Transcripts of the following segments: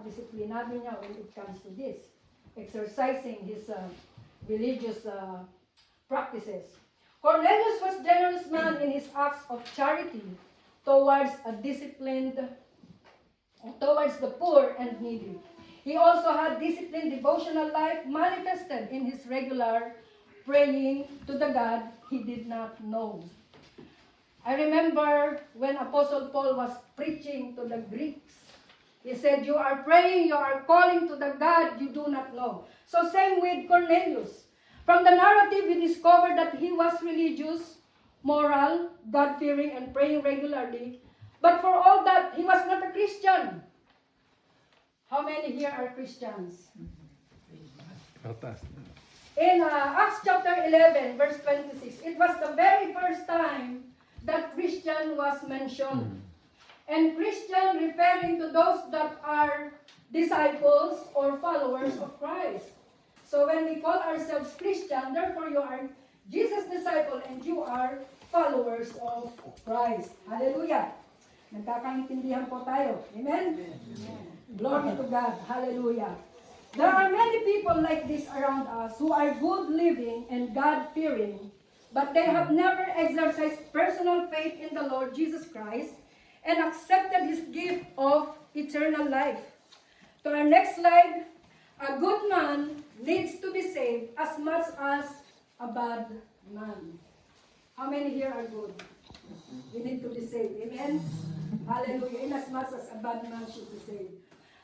disiplinado niya when it comes to this, exercising his religious practices. Cornelius was a generous man in his acts of charity towards the poor and needy. He also had disciplined devotional life manifested in his regular praying to the God he did not know. I remember when Apostle Paul was preaching to the Greeks, he said, you are praying, you are calling to the God you do not know. So same with Cornelius. From the narrative, we discovered that he was religious, moral, God-fearing, and praying regularly. But for all that, he was not a Christian. How many here are Christians? In Acts chapter 11, verse 26, it was the very first time that Christian was mentioned. And Christian referring to those that are disciples or followers of Christ. So when we call ourselves Christian, therefore you are Jesus' disciple and you are followers of Christ. Hallelujah. Nagkakaintindihan po tayo. Amen? Amen. Glory to God. Hallelujah. There are many people like this around us who are good living and God-fearing, but they have never exercised personal faith in the Lord Jesus Christ and accepted His gift of eternal life. To our next slide, a good man needs to be saved as much as a bad man. How many here are good? We need to be saved. Amen? Hallelujah. In as much as a bad man should be saved.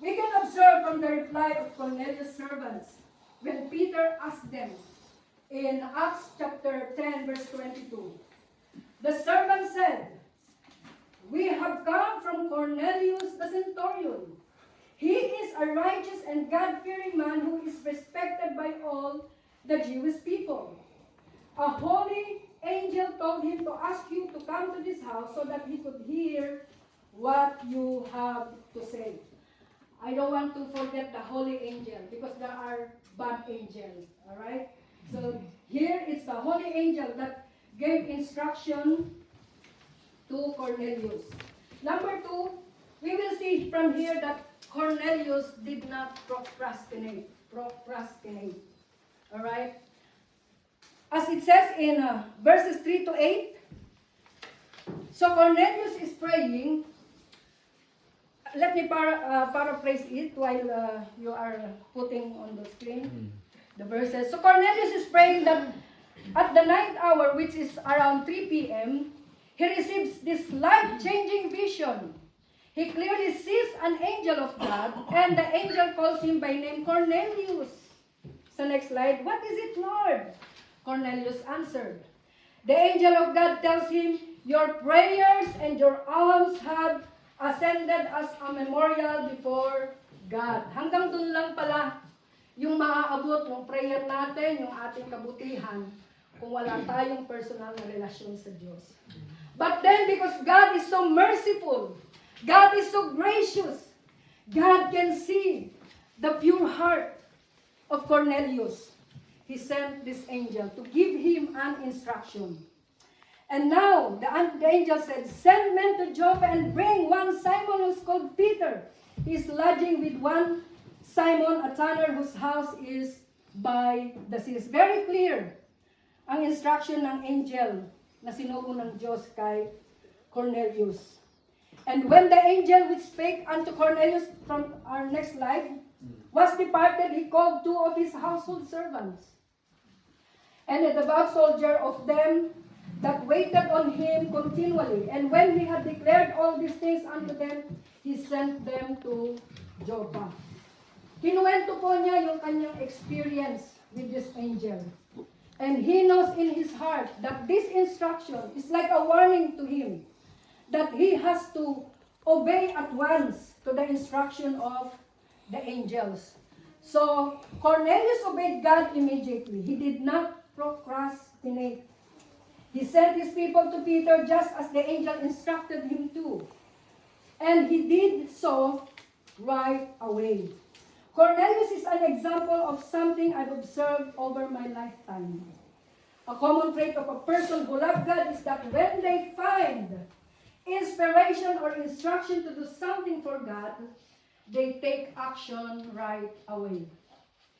We can observe from the reply of Cornelius' servants when Peter asked them in Acts chapter 10 verse 22. The servant said, we have come from Cornelius the centurion. He is a righteous and God-fearing man who is respected by all the Jewish people. A holy angel told him to ask you to come to this house so that he could hear what you have to say. I don't want to forget the holy angel because there are bad angels, all right? So here it's the holy angel that gave instruction to Cornelius. Number 2, we will see from here that Cornelius did not procrastinate. All right? As it says in verses 3 to 8, so Cornelius is praying. Let me paraphrase it while you are putting on the screen the verses. So Cornelius is praying that at the ninth hour, which is around 3 p.m., he receives this life-changing vision. He clearly sees an angel of God, and the angel calls him by name Cornelius. So next slide. What is it, Lord? Cornelius answered. The angel of God tells him, your prayers and your alms have ascended as a memorial before God. Hanggang dun lang pala yung maaabot ng prayer natin, yung ating kabutihan, kung wala tayong personal na relasyon sa Diyos. But then, because God is so merciful, God is so gracious, God can see the pure heart of Cornelius. He sent this angel to give him an instruction. And now, the angel said, send men to Joppa and bring one Simon who's called Peter. He's lodging with one Simon, a tanner whose house is by the sea. It's very clear ang instruction ng angel na sinugo ng Diyos kay Cornelius. And when the angel which spake unto Cornelius, from our next slide, was departed, he called 2 of his household servants, and a devout soldier of them that waited on him continually. And when he had declared all these things unto them, he sent them to Joppa. Kinuwento po niya yung kanyang experience with this angel. And he knows in his heart that this instruction is like a warning to him that he has to obey at once to the instruction of the angels. So Cornelius obeyed God immediately. He did not procrastinate. He sent his people to Peter just as the angel instructed him to. And he did so right away. Cornelius is an example of something I've observed over my lifetime. A common trait of a person who loves God is that when they find inspiration or instruction to do something for God, they take action right away.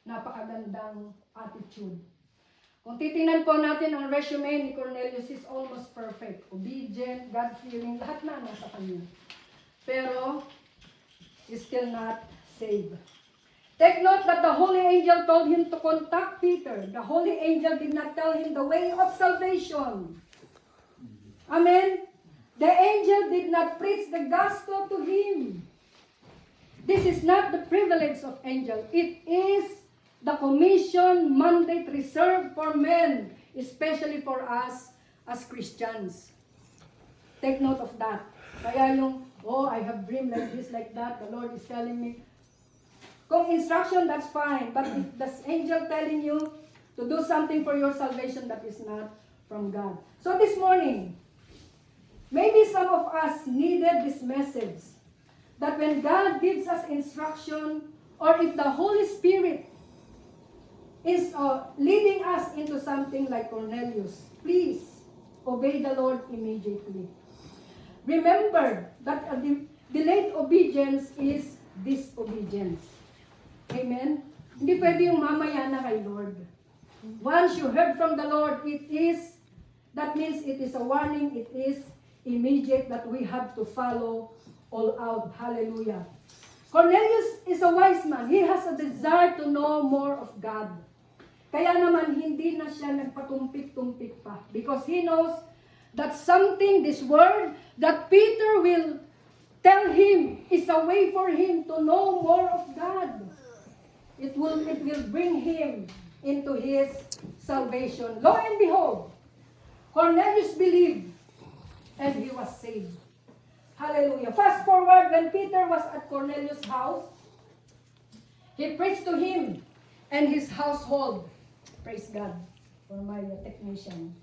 Napakagandang attitude. Kung titingnan po natin ang resume ni Cornelius, is almost perfect. Obedient, God-fearing, lahat na nasa kanya. Pero, he's still not saved. Take note that the holy angel told him to contact Peter. The holy angel did not tell him the way of salvation. Amen? The angel did not preach the gospel to him. This is not the privilege of angel. It is the commission mandate reserved for men, especially for us as Christians. Take note of that. Kaya yung, oh, I have dreamed like this, like that, the Lord is telling me. Kung instruction, that's fine. But if the angel telling you to do something for your salvation, that is not from God. So this morning, maybe some of us needed this message. That when God gives us instruction, or if the Holy Spirit is leading us into something like Cornelius, please obey the Lord immediately. Remember that delayed obedience is disobedience. Amen? Hindi pwede yung mamaya na kay Lord. Once you heard from the Lord, that means it is a warning, it is immediate that we have to follow all out. Hallelujah. Cornelius is a wise man. He has a desire to know more of God. Kaya naman, hindi na siya nagpatumpik-tumpik pa. Because he knows that something, this word, that Peter will tell him is a way for him to know more of God. It will bring him into his salvation. Lo and behold, Cornelius believed and he was saved. Hallelujah. Fast forward, when Peter was at Cornelius' house, he preached to him and his household. Praise God for my technician.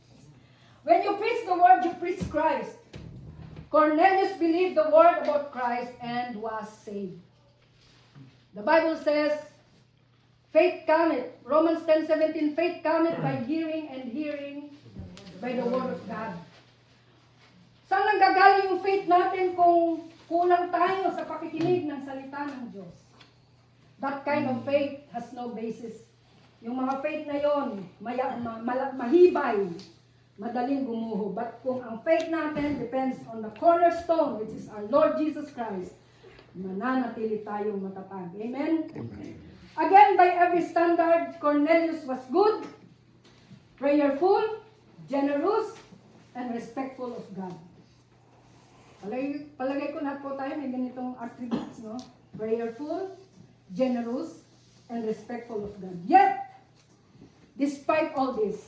When you preach the word, you preach Christ. Cornelius believed the word about Christ and was saved. The Bible says, faith cometh. Romans 10:17, faith cometh by hearing, and hearing by the word of God. Saan nanggagaling yung faith natin kung kulang tayo sa pakikinig ng salita ng Diyos? That kind of faith has no basis. Yung mga faith na yon, mahibay, madaling gumuho. But kung ang faith natin depends on the cornerstone, which is our Lord Jesus Christ, mananatili tayong matatag. Amen? Amen. Again, by every standard, Cornelius was good, prayerful, generous, and respectful of God. Palagay ko lahat po tayo may ganitong attributes, no? Prayerful, generous, and respectful of God. Yet, despite all this,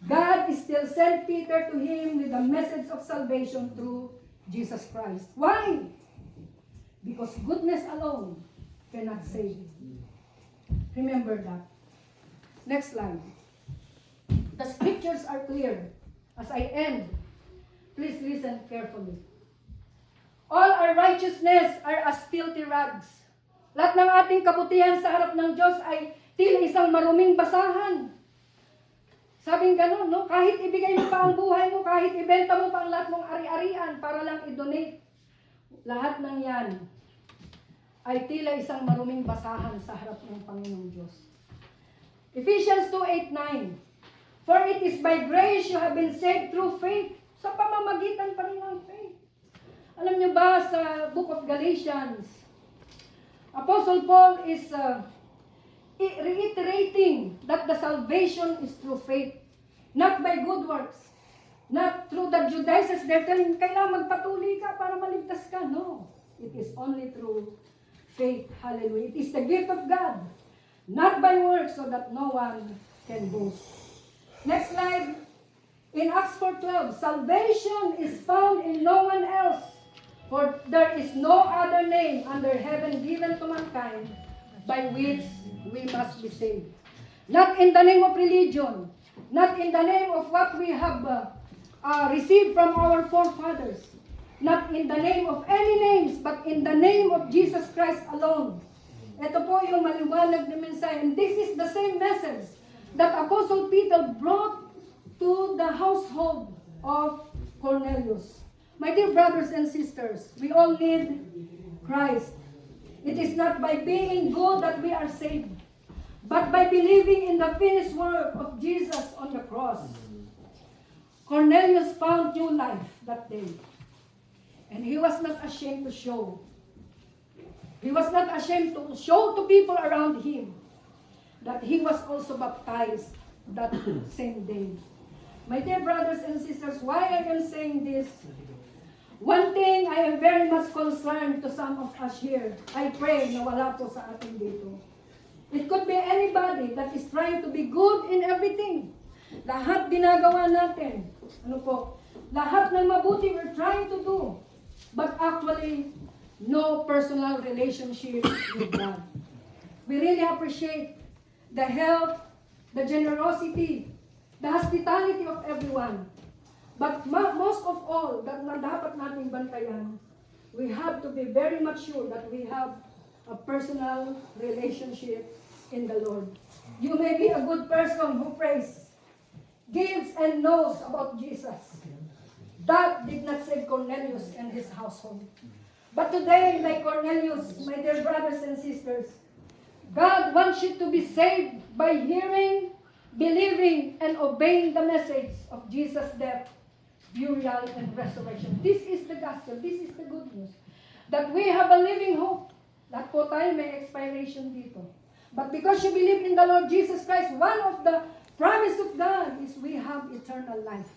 God still sent Peter to him with the message of salvation through Jesus Christ. Why? Because goodness alone cannot save. Remember that. Next slide. The scriptures are clear. As I end, please listen carefully. All our righteousness are as filthy rags. Lahat ng ating kabutihan sa harap ng Diyos ay tila isang maruming basahan. Sabing gano'n, no? Kahit ibigay mo pa ang buhay mo, kahit ibenta mo pa ang lahat mong ari-arian para lang i-donate, lahat ng yan ay tila isang maruming basahan sa harap ng Panginoong Diyos. Ephesians 2:8-9. For it is by grace you have been saved through faith. Sa pamamagitan pa rin ng faith. Alam niyo ba sa book of Galatians, Apostle Paul is reiterating that the salvation is through faith, not by good works, not through the Judaizers. They're telling, kailangan magpatuloy ka para maligtas ka. No, it is only through faith. Hallelujah. It is the gift of God, not by works, so that no one can boast. Next slide. In Acts 4:12, salvation is found in no one else, for there is no other name under heaven given to mankind by which we must be saved. Not in the name of religion, not in the name of what we have received from our forefathers, not in the name of any names, but in the name of Jesus Christ alone. Ito po yung maliwanag na mensahe. And this is the same message that Apostle Peter brought to the household of Cornelius. My dear brothers and sisters, we all need Christ. It is not by being good that we are saved, but by believing in the finished work of Jesus on the cross. Cornelius found new life that day, and he was not ashamed to show. He was not ashamed to show to people around him that he was also baptized that same day. My dear brothers and sisters, why I am saying this? One thing I am very much concerned to some of us here. I pray na wala po sa atin dito. It could be anybody that is trying to be good in everything. Lahat ginagawa natin. Ano po? Lahat ng mabuti we're trying to do. But actually, no personal relationship with God. We really appreciate the help, the generosity, the hospitality of everyone. But most of all, that na dapat nating bantayan, we have to be very much sure that we have a personal relationship in the Lord. You may be a good person who prays, gives, and knows about Jesus. That did not save Cornelius and his household. But today, like Cornelius, my dear brothers and sisters, God wants you to be saved by hearing, believing, and obeying the message of Jesus' death, burial, and resurrection. This is the gospel. This is the good news. That we have a living hope. Lahat po tayo may expiration dito. But because you believe in the Lord Jesus Christ, one of the promise of God is we have eternal life.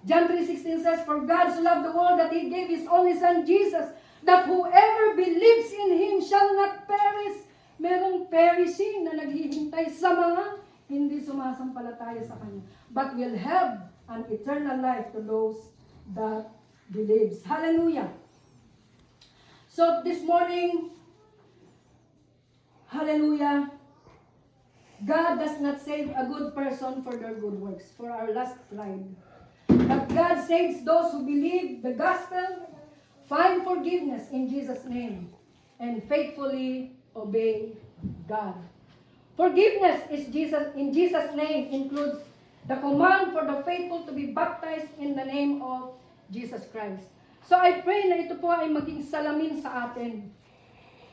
John 3:16 says, "For God so loved the world that He gave His only Son, Jesus, that whoever believes in Him shall not perish." Merong perishing na naghihintay sa mga hindi sumasampalataya sa Kanya. But will have an eternal life to those that believes. Hallelujah. So this morning, hallelujah, God does not save a good person for their good works, for our lust pride. But God saves those who believe the gospel, find forgiveness in Jesus' name, and faithfully obey God. Forgiveness is in Jesus' name includes the command for the faithful to be baptized in the name of Jesus Christ. So I pray na ito po ay maging salamin sa atin.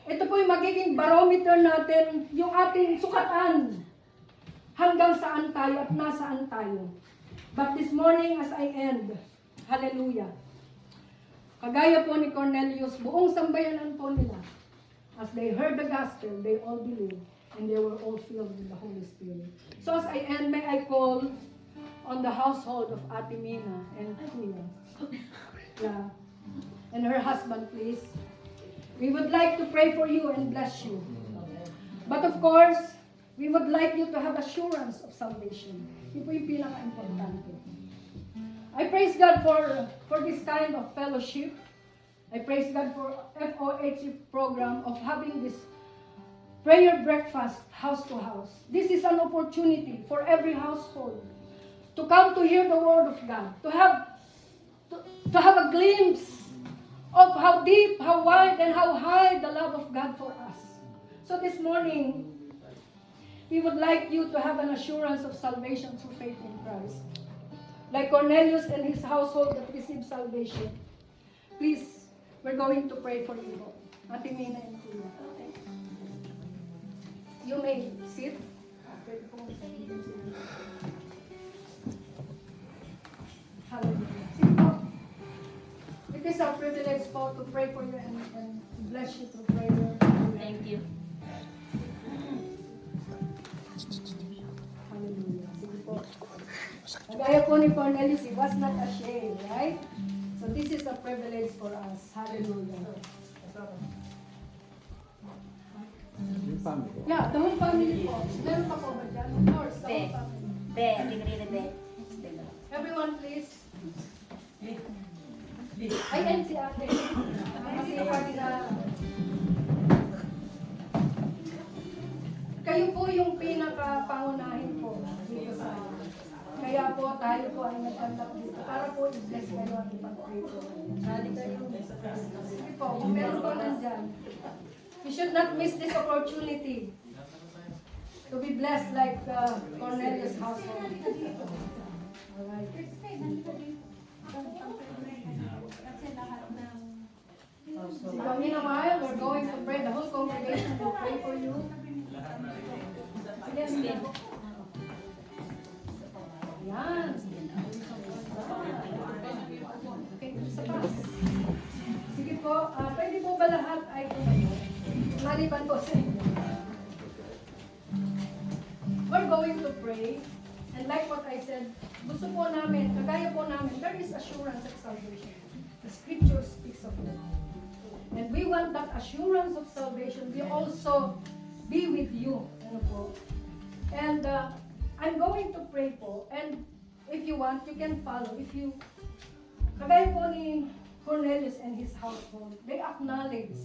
Ito po ay magiging barometer natin, yung ating sukatan hanggang saan tayo at nasaan tayo. But this morning as I end, hallelujah, kagaya po ni Cornelius, buong sambayanan po nila, as they heard the gospel, they all believed. And they were all filled with the Holy Spirit. So as I end, may I call on the household of Ate Mina and Kuya. Yeah. And her husband, please. We would like to pray for you and bless you. But of course, we would like you to have assurance of salvation. Yun po yung pinaka-importante. I praise God for this kind of fellowship. I praise God for FOH program of having this prayer breakfast, house to house. This is an opportunity for every household to come to hear the word of God, to have a glimpse of how deep, how wide, and how high the love of God for us. So this morning, we would like you to have an assurance of salvation through faith in Christ. Like Cornelius and his household that received salvation. Please, we're going to pray for you. Ate Mina and Kuya. You may sit. Hallelujah. Sit po. It is our privilege po to pray for you and bless you through prayer. Thank you. Hallelujah. Sige po. Kagaya po ni Cornelius, he was not ashamed, right? So this is a privilege for us. Hallelujah. Yeah, the whole family po. Meron pa po ba dyan? Of course, the whole family. Everyone, please. Ay, and si ate. Kasi pag na... Kayo po yung pinaka-pangunahin po dito sa... Kaya po tayo po ay nag-conduct dito para po i-bless kayo at ipag-pray po. Sige po, kung meron po nandyan. You should not miss this opportunity to be blessed like Cornelius' household. Alright. Kasi lahat ng Si Pamina Maya, we're going to pray. The whole congregation will pray for you. Yes, ma'am. Yan. Okay, isa pa. Sige po, pwede po ba lahat ay tumayo? Maliban po sa inyo. We're going to pray. And like what I said, gusto po namin, kagaya po namin, there is assurance of salvation. The scripture speaks of it. And we want that assurance of salvation. We also be with you. Ano po? And I'm going to pray po. And if you want, you can follow. If you, kagaya po ni Cornelius and his household, they acknowledge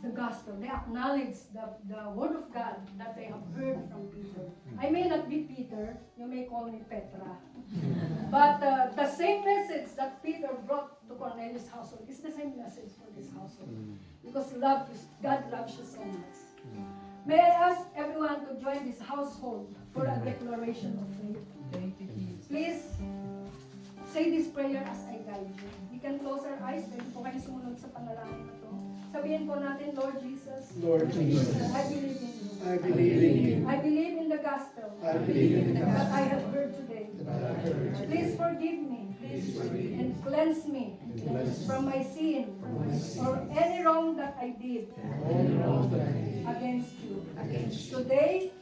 the gospel. They acknowledge the word of God that they have heard from Peter. I may not be Peter. You may call me Petra. But the same message that Peter brought to Cornelius' household is the same message for this household. Because God loves you so much. May I ask everyone to join this household for a declaration of faith? Please say this prayer as I guide you. We can close our eyes. Pwede po kayo sumunod sa panalangin na to. Sabihin po natin, Lord Jesus. Lord Jesus, I believe in you. I believe in you. I believe in the gospel I believe in the that I gospel have heard today. that I heard today. Please forgive me and cleanse me from my sin or any wrong that I did All the wrongs that I did against you. against you. Today,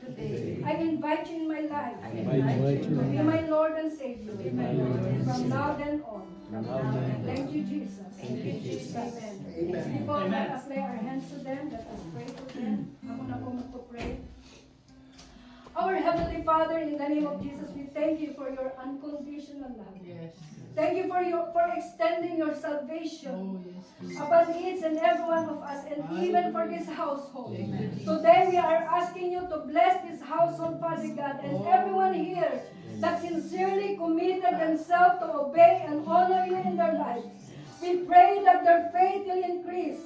I invite you in my life to be my Lord and Savior from now then on. Thank you, Jesus. Amen. Amen. People, let us lay our hands to them. Let us pray for them. Ako na po magpo-pray. Our Heavenly Father, in the name of Jesus, we thank you for your unconditional love. Yes. Thank you for extending your salvation Oh, yes. upon each and every one of us, and even for this household. Today we are asking you to bless this household, Father God, and everyone here that sincerely committed themselves to obey and honor you in their lives. We pray that their faith will increase.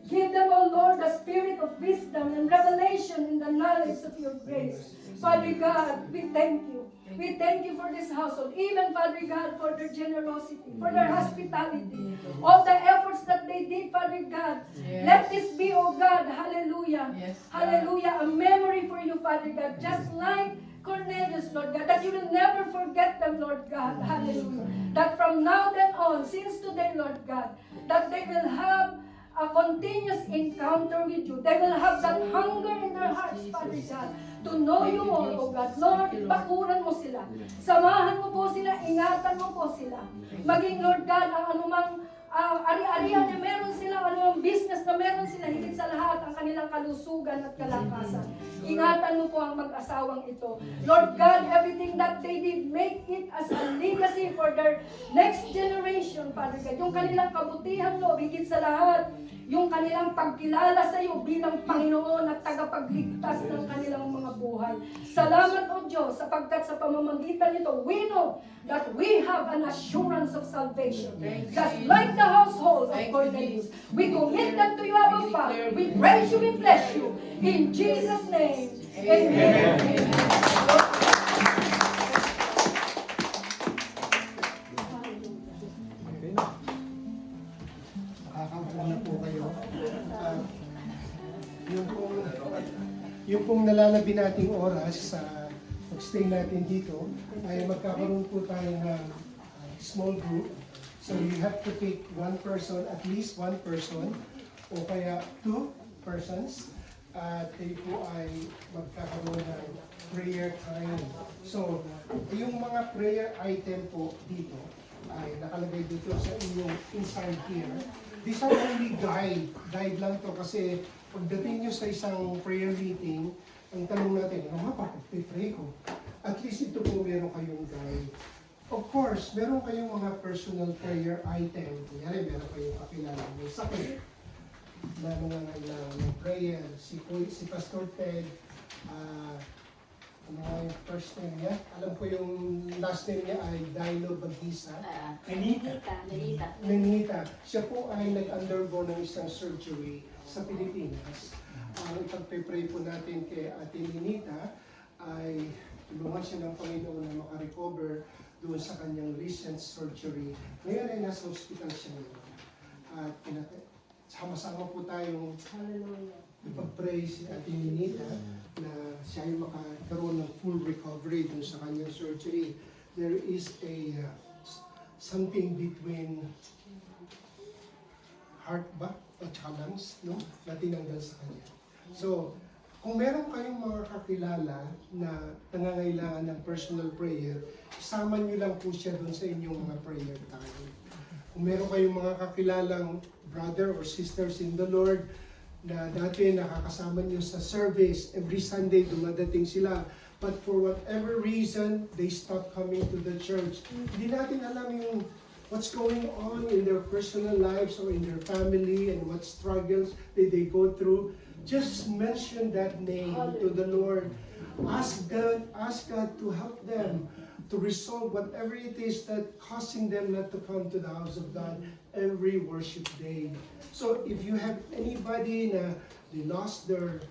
Give them, O Lord, the spirit of wisdom and revelation in the knowledge of your grace. Father God, we thank you. We thank you for this household, even, Father God, for their generosity, for their hospitality, all the efforts that they did, Father God. Yes. Let this be, oh God, hallelujah, Yes, God. hallelujah, a memory for you, Father God, just like Cornelius, Lord God, that you will never forget them, Lord God, hallelujah. That from now then on, since today, Lord God, that they will have a continuous encounter with you. They will have that hunger in their hearts, Father God, to know you more, O God. Lord, bakuran mo sila. Samahan mo po sila, ingatan mo po sila. Maging, Lord God, ang anumang ari-arihan na meron sila, anumang business na meron sila, higit sa lahat, ang kanilang kalusugan at kalakasan. Ingatan mo po ang mag-asawang ito. Lord God, everything that they did, make it as a legacy for their next generation, Father God. Yung kanilang kabutihan loob, higit sa lahat, yung kanilang pagkilala sa iyo bilang Panginoon at tagapagligtas ng kanilang mga buhay. Salamat, O Diyos, sapagkat sa pamamagitan nito, we know that we have an assurance of salvation. Just like the household of Cornelius, we commit them to you, Abba Father. We praise you, we bless you. In Jesus' name, amen. Nakakaupo na po kayo. Yung pong nalalabi nating oras sa pag-stay natin dito, ay magkakaroon po tayo ng small group. So you have to pick one person, at least one person, o kaya 2 persons. At kayo po ay magkakaroon ng prayer time. So, yung mga prayer item po dito ay nakalagay dito sa inyong inside here. These are only guide lang to kasi pagdating nyo sa isang prayer meeting, ang tanong natin, ano nga pag-pray ko? At least ito po meron kayong guide. Of course, meron kayong mga personal prayer item. Kunyari, meron kayong kakilala ng sakit na nangangailangan ng prayer. Si Pastor Ted, ano nga yung first name niya? Alam ko yung last name niya ay Dino Bagisa. Nenita. Siya po ay nag-undergo ng isang surgery sa Pilipinas. Ipag-pray po natin kay Ate Nenita ay tulungan siya ng Panginoon na makarecover doon sa kanyang recent surgery. Ngayon ay nasa hospital siya ngayon. at sama-sama po tayong ipag-pray si Ate Ninita na siya ay makakaroon ng full recovery dun sa kanyang surgery. There is a something between heart ba at lungs, no? Na tinanggal sa kanya. So, kung meron kayong mga kakilala na nangangailangan ng personal prayer, isama nyo lang po siya doon sa inyong mga prayer time. Kung meron kayong mga kakilalang brother or sisters in the Lord na dati nakakasama nyo sa service, every Sunday dumadating sila, but for whatever reason, they stopped coming to the church. Hindi natin alam yung what's going on in their personal lives or in their family and what struggles they go through. Just mention that name to the Lord. Ask God to help them to resolve whatever it is that causing them not to come to the house of God every worship day. So if you have anybody na they lost their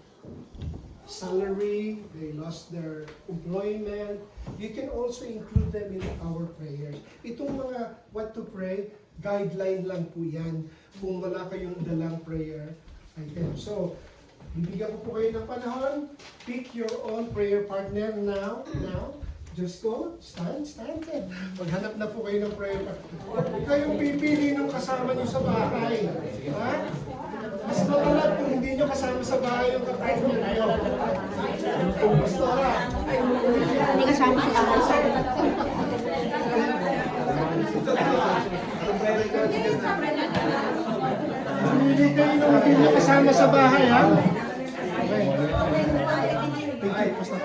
salary, they lost their employment, you can also include them in our prayers. Itong mga what to pray, guideline lang po yan kung wala kayong dalang prayer item. So, bibigyan ko po kayo ng panahon. Pick your own prayer partner now. Just go. Stand. Maghanap na po kayo ng prayer partner. Huwag kayong pipili ng kasama niyo sa bahay. Ha? Mas matalag kung hindi niyo kasama sa bahay yung kapartner niyo. Pastora. Hindi kasama sa bahay. Pumili kayo ng hindi niyo kasama sa bahay, ha? Okay. Thank you, Pastor.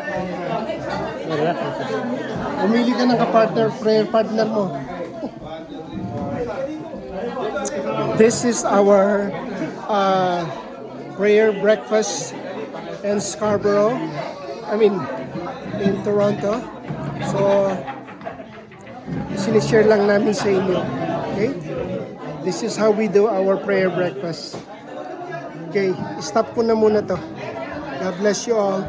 Pumili ka ng kapartner, prayer partner mo. This is our prayer breakfast in Scarborough. I mean, in Toronto. So, sinishare lang namin sa inyo. Okay? This is how we do our prayer breakfast. Okay, stop ko na muna to. God bless you all.